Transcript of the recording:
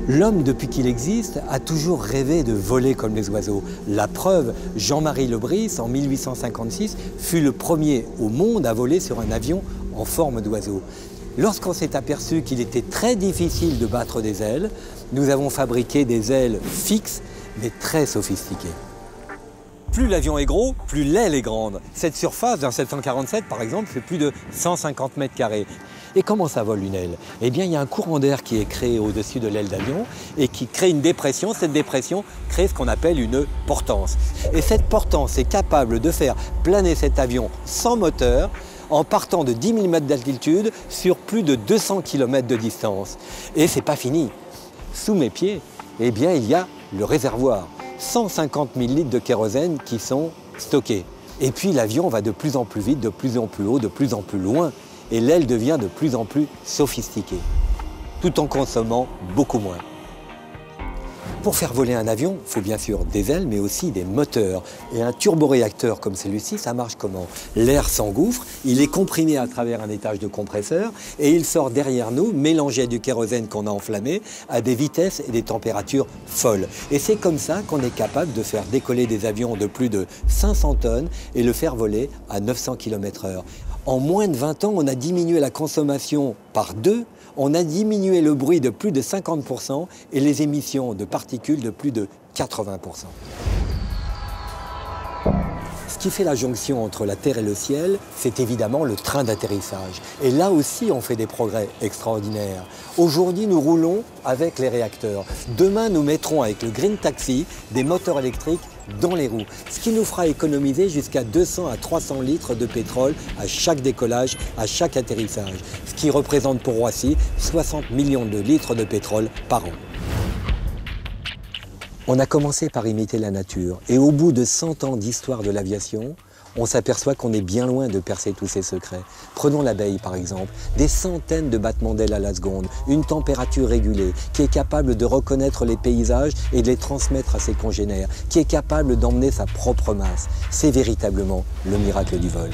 L'homme, depuis qu'il existe, a toujours rêvé de voler comme les oiseaux. La preuve, Jean-Marie Lebris, en 1856, fut le premier au monde à voler sur un avion en forme d'oiseau. Lorsqu'on s'est aperçu qu'il était très difficile de battre des ailes, nous avons fabriqué des ailes fixes, mais très sophistiquées. Plus l'avion est gros, plus l'aile est grande. Cette surface d'un 747, par exemple, fait plus de 150 mètres carrés. Et comment ça vole une aile? Eh bien, il y a un courant d'air qui est créé au-dessus de l'aile d'avion et qui crée une dépression. Cette dépression crée ce qu'on appelle une portance. Et cette portance est capable de faire planer cet avion sans moteur en partant de 10 000 mètres d'altitude sur plus de 200 km de distance. Et c'est pas fini. Sous mes pieds, eh bien, il y a le réservoir. 150 000 litres de kérosène qui sont stockés. Et puis l'avion va de plus en plus vite, de plus en plus haut, de plus en plus loin. Et l'aile devient de plus en plus sophistiquée, tout en consommant beaucoup moins. Pour faire voler un avion, il faut bien sûr des ailes, mais aussi des moteurs. Et un turboréacteur comme celui-ci, ça marche comment? L'air s'engouffre, il est comprimé à travers un étage de compresseur et il sort derrière nous, mélangé à du kérosène qu'on a enflammé, à des vitesses et des températures folles. Et c'est comme ça qu'on est capable de faire décoller des avions de plus de 500 tonnes et le faire voler à 900 km/h. En moins de 20 ans, on a diminué la consommation par 2, on a diminué le bruit de plus de 50% et les émissions de particules de plus de 80%. Ce qui fait la jonction entre la Terre et le ciel, c'est évidemment le train d'atterrissage. Et là aussi, on fait des progrès extraordinaires. Aujourd'hui, nous roulons avec les réacteurs. Demain, nous mettrons avec le Green Taxi des moteurs électriques dans les roues, ce qui nous fera économiser jusqu'à 200 à 300 litres de pétrole à chaque décollage, à chaque atterrissage, ce qui représente pour Roissy 60 millions de litres de pétrole par an. On a commencé par imiter la nature et au bout de 100 ans d'histoire de l'aviation, on s'aperçoit qu'on est bien loin de percer tous ces secrets. Prenons l'abeille par exemple, des centaines de battements d'ailes à la seconde, une température régulée, qui est capable de reconnaître les paysages et de les transmettre à ses congénères, qui est capable d'emmener sa propre masse. C'est véritablement le miracle du vol.